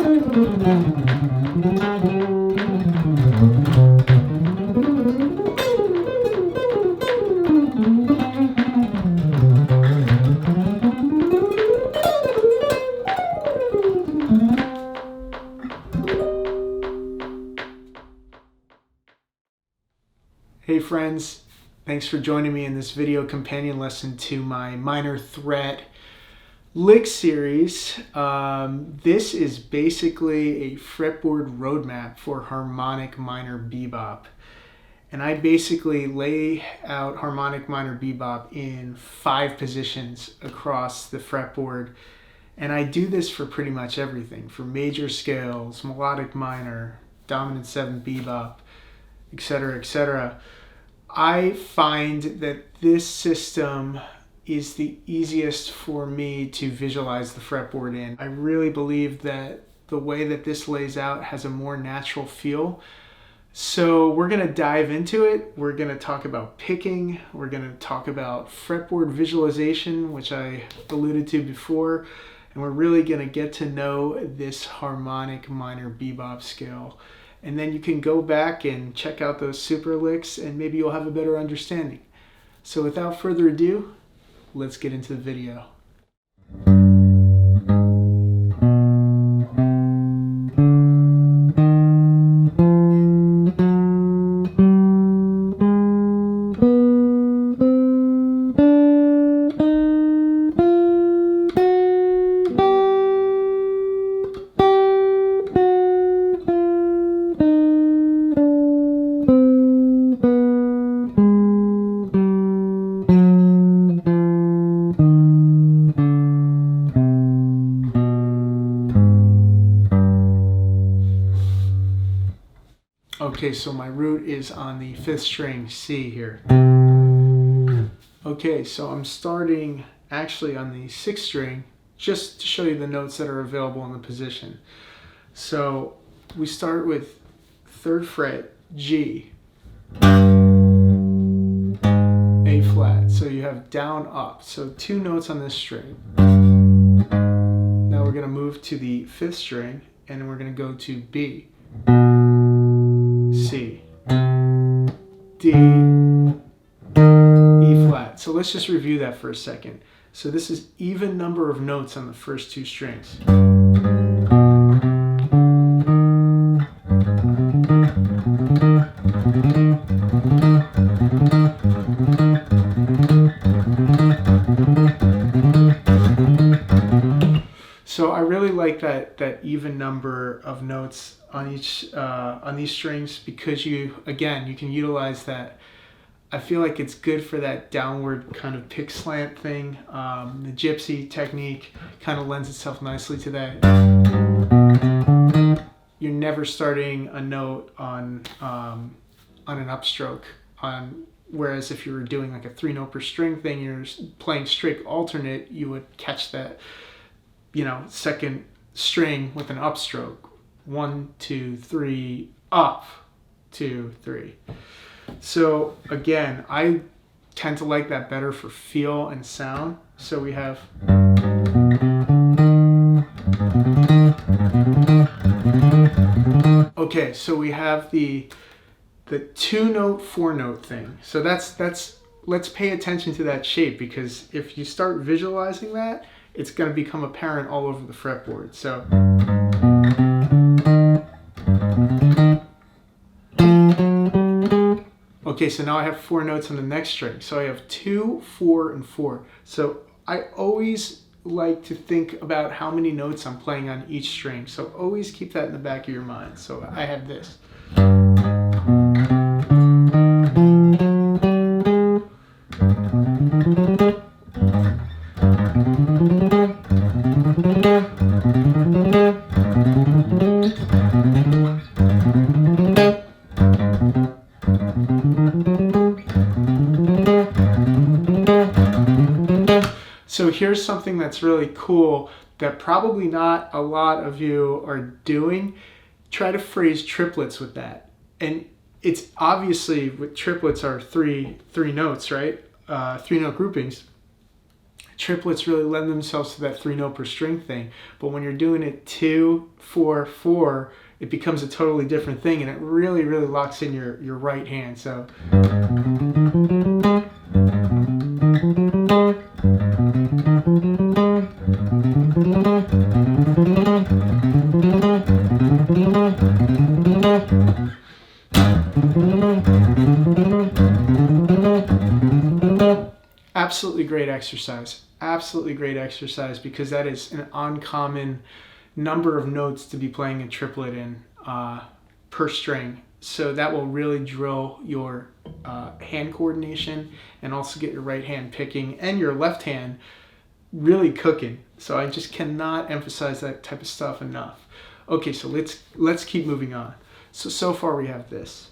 Hey friends, thanks for joining me in this video companion lesson to my minor threat lick series. This is basically a fretboard roadmap for Harmonic Minor Bebop. And I basically lay out Harmonic Minor Bebop in 5 positions across the fretboard. And I do this for pretty much everything, for major scales, melodic minor, dominant 7 bebop, etc., etc. I find that this system is the easiest for me to visualize the fretboard in. I really believe that the way that this lays out has a more natural feel. So we're going to dive into it. We're going to talk about picking. We're going to talk about fretboard visualization, which I alluded to before. And we're really going to get to know this Harmonic Minor Bebop Scale. And then you can go back and check out those super licks and maybe you'll have a better understanding. So without further ado, let's get into the video. Okay, so my root is on the 5th string C here. Okay, so I'm starting actually on the 6th string just to show you the notes that are available in the position. So we start with 3rd fret G, A flat. So you have down up. So 2 notes on this string. Now we're going to move to the 5th string and then we're going to go to B, C, D, E flat. So let's just review that for a second. So this is even number of notes on the first 2 strings. So I really like that even number of notes on each on these strings because you can utilize that. I feel like it's good for that downward kind of pick slant thing. The gypsy technique kind of lends itself nicely to that. You're never starting a note on an upstroke. Whereas if you were doing like a 3-note per string thing, you're playing straight alternate, you would catch that, you know, 2nd string with an upstroke. 1, 2, 3, up, 2, 3. So again, I tend to like that better for feel and sound. So we have okay, so we have the 2-note, 4-note thing. So that's let's pay attention to that shape because if you start visualizing that, it's going to become apparent all over the fretboard. So okay, so now I have 4 notes on the next string. So I have 2, 4, and 4. So I always like to think about how many notes I'm playing on each string. So always keep that in the back of your mind. So I have this. So here's something that's really cool that probably not a lot of you are doing. Try to phrase triplets with that. And it's obviously with triplets are three notes, right? 3-note groupings. triplets really lend themselves to that 3-note per string thing. But when you're doing it 2, 4, 4, it becomes a totally different thing, and it really, really locks in your right hand. So. Absolutely great exercise. Absolutely great exercise, because that is an uncommon number of notes to be playing a triplet in per string. So that will really drill your hand coordination and also get your right hand picking and your left hand really cooking. So I just cannot emphasize that type of stuff enough. Okay, so let's keep moving on. So far we have this.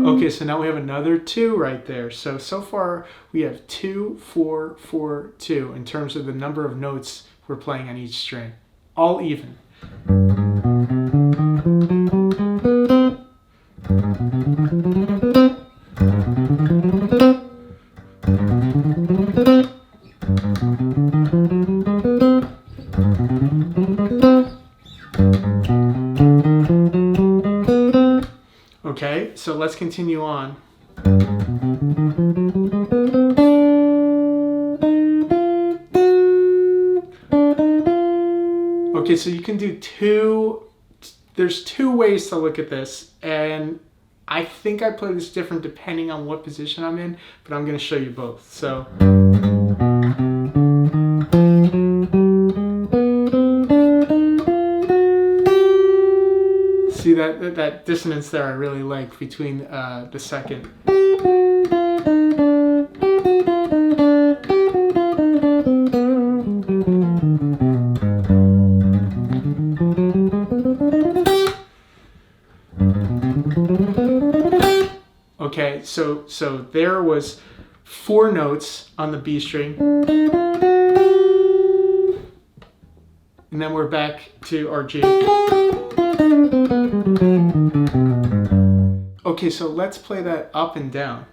Okay, so now we have another 2 right there. So far we have 2, 4, 4, 2 in terms of the number of notes we're playing on each string. All even. Okay, so let's continue on. Okay, so you can do there's 2 ways to look at this, and I think I play this different depending on what position I'm in, but I'm going to show you both. So. See that dissonance there I really like between the second. Okay, so there was 4 notes on the B string. And then we're back to our G. Okay, so let's play that up and down.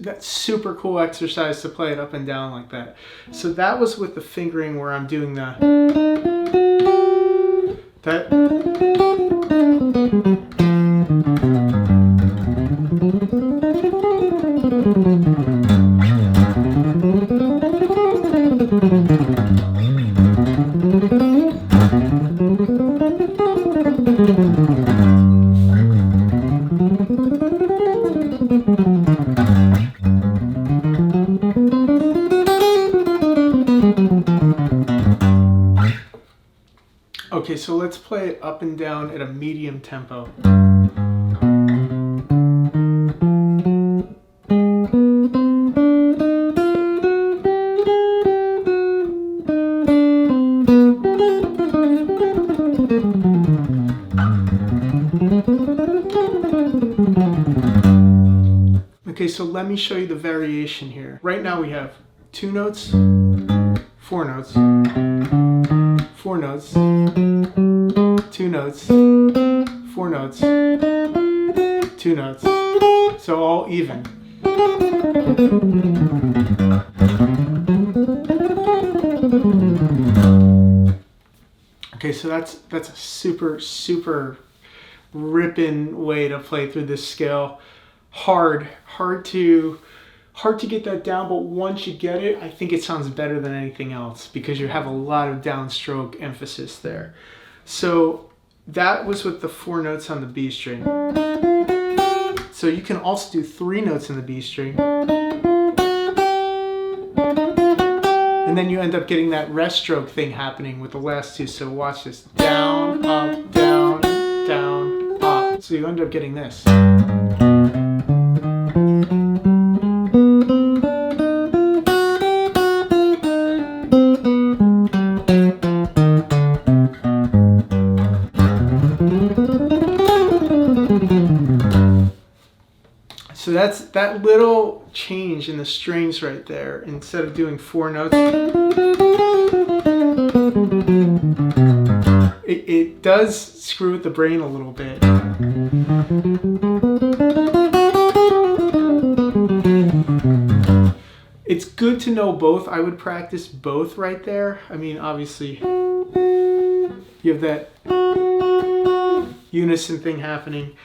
That's super cool exercise to play it up and down like that. So that was with the fingering where I'm doing that. Okay, so let's play it up and down at a medium tempo. Okay, so let me show you the variation here. Right now we have 2 notes, 4 notes, 4 notes, 2 notes, 4 notes, 2 notes. So all even. Okay, so that's a super ripping way to play through this scale. Hard to get that down, but once you get it, I think it sounds better than anything else because you have a lot of downstroke emphasis there. So that was with the 4 notes on the B string. So you can also do 3 notes in the B string. And then you end up getting that rest stroke thing happening with the last 2. So watch this. Down, up, down, down, up. So you end up getting this. So that's that little change in the strings right there. Instead of doing 4 notes, It does screw with the brain a little bit. It's good to know both. I would practice both right there. I mean, obviously, you have that unison thing happening.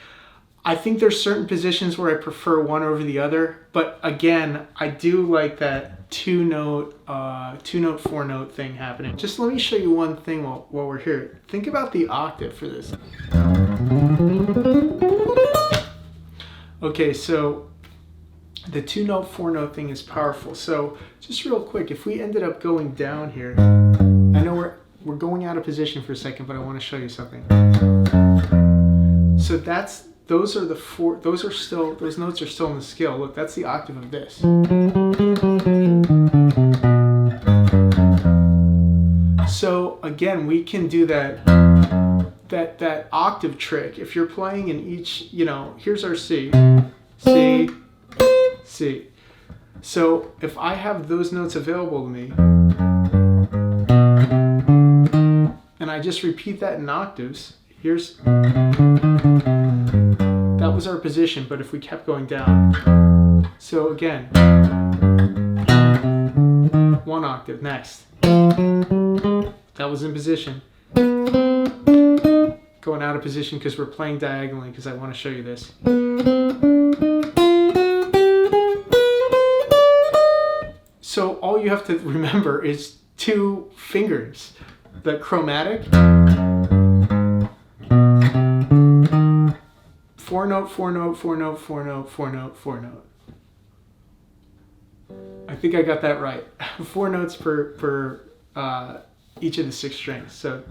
I think there's certain positions where I prefer one over the other, but again, I do like that two note, 4-note thing happening. Just let me show you one thing while we're here. Think about the octave for this. Okay, so the 2-note, 4-note thing is powerful. So just real quick, if we ended up going down here, I know we're going out of position for a second, but I want to show you something. So those are the four, those notes are still in the scale. Look, that's the octave of this. So again, we can do that octave trick. If you're playing in each, here's our C, C, C. So if I have those notes available to me, and I just repeat that in octaves, that was our position, but if we kept going down, so again, 1 octave, next, that was in position, going out of position because we're playing diagonally because I want to show you this. So all you have to remember is 2 fingers, the chromatic, 4-note, 4-note, 4-note, 4-note, 4-note, 4-note. I think I got that right. 4 notes per each of the 6 strings. So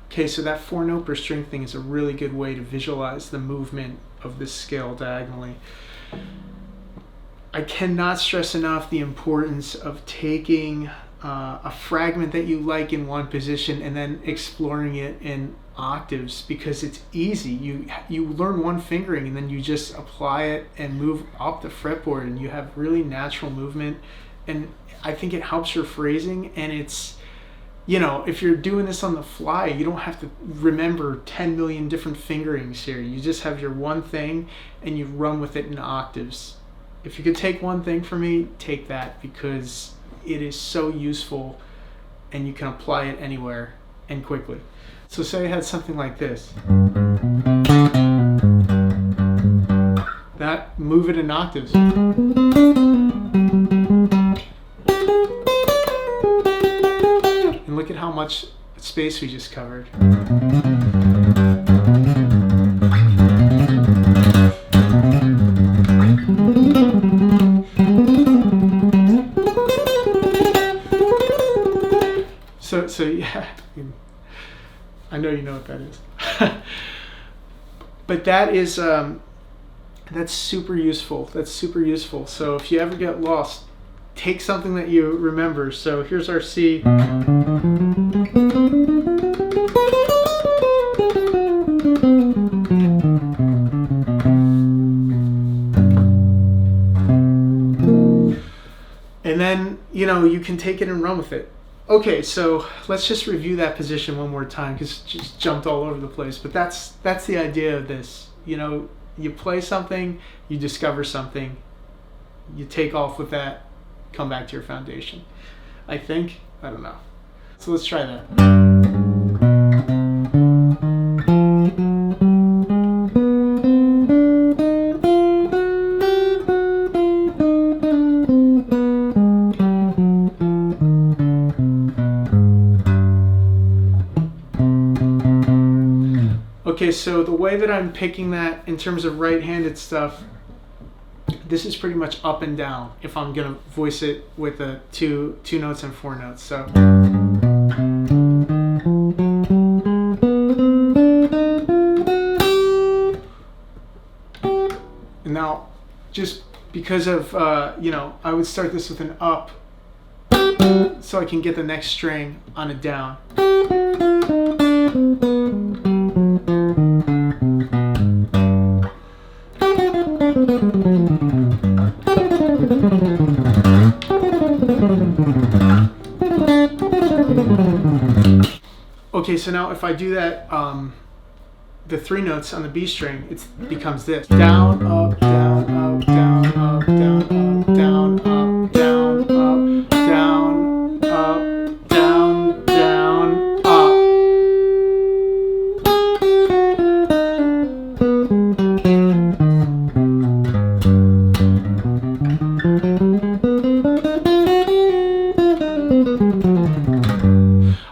okay, so that 4-note per string thing is a really good way to visualize the movement of this scale diagonally. I cannot stress enough the importance of taking a fragment that you like in one position and then exploring it in octaves, because it's easy. You learn one fingering and then you just apply it and move up the fretboard and you have really natural movement, and I think it helps your phrasing. And it's, if you're doing this on the fly, you don't have to remember 10 million different fingerings here. You just have your one thing and you run with it in octaves. If you could take one thing from me, take that, because it is so useful and you can apply it anywhere and quickly. So say I had something like this. That, move it in octaves. And look at how much space we just covered. So yeah, I know you know what that is. But that is, that's super useful. That's super useful. So if you ever get lost, take something that you remember. So here's our C. And then, you can take it and run with it. Okay, so let's just review that position one more time, because it just jumped all over the place. But that's the idea of this. You play something, you discover something, you take off with that, come back to your foundation. I think, I don't know. So let's try that. Okay, so the way that I'm picking that in terms of right-handed stuff, this is pretty much up and down if I'm gonna voice it with a two notes and 4 notes. So and now, just because of I would start this with an up so I can get the next string on a down. Okay, so now if I do that, the 3 notes on the B string, it becomes this. Down, up, down, up, down, up, down, up, down, up, down, up, down, up, down, down, up.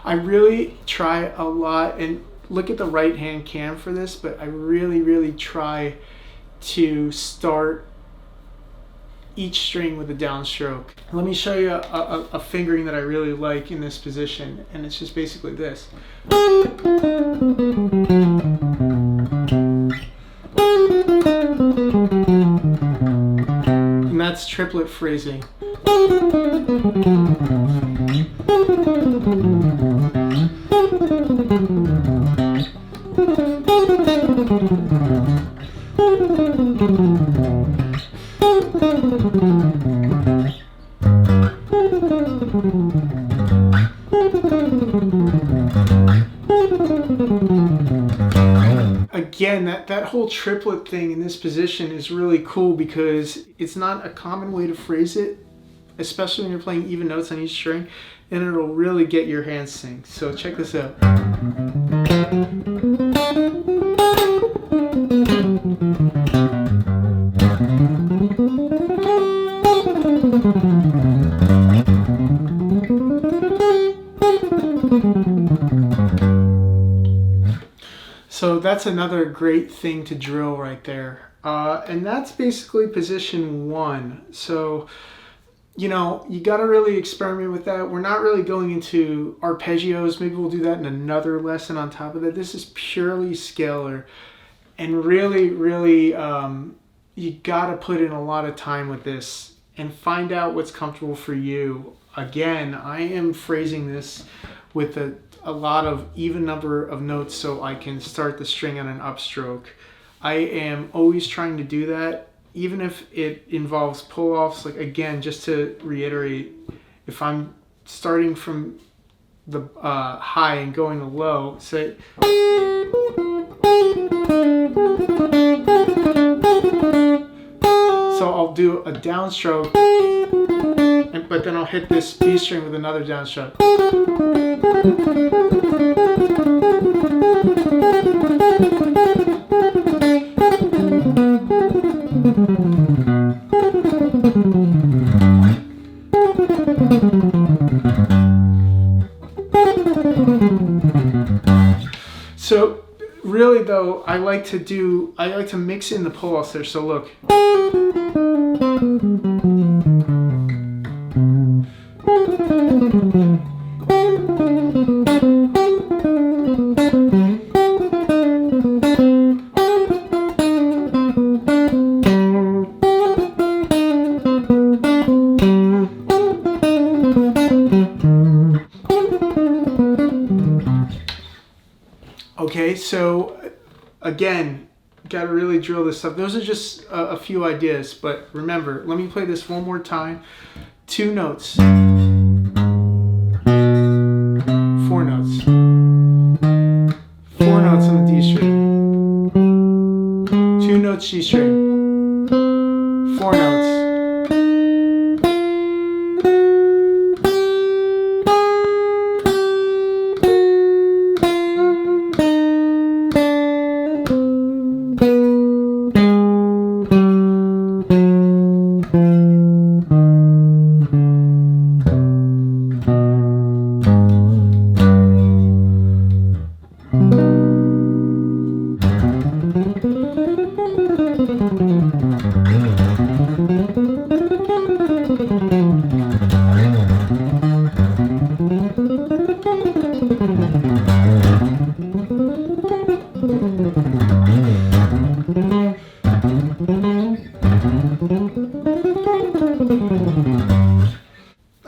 I really try a lot, and look at the right hand cam for this, but I really try to start each string with a downstroke. Let me show you a fingering that I really like in this position, and it's just basically this. And that's triplet phrasing. Again, that whole triplet thing in this position is really cool because it's not a common way to phrase it, especially when you're playing even notes on each string, and it'll really get your hands synced. So check this out. So that's another great thing to drill right there. And that's basically position 1. So, you know, you got to really experiment with that. We're not really going into arpeggios. Maybe we'll do that in another lesson on top of that. This is purely scalar. And really, you got to put in a lot of time with this and find out what's comfortable for you. Again, I am phrasing this with a lot of even number of notes so I can start the string on an upstroke. I am always trying to do that, even if it involves pull-offs. Like, again, just to reiterate, if I'm starting from the high and going to low, say, so I'll do a downstroke, but then I'll hit this B string with another downstroke. So really though, I like to mix in the pull-offs there. So look. Okay, so again, got to really drill this stuff. Those are just a few ideas, but remember, let me play this one more time. 2 notes, 4 notes, 4 notes on the D string, 2 notes G string, 4 notes.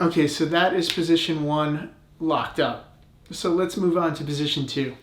Okay, so that is position 1 locked up. So let's move on to position 2.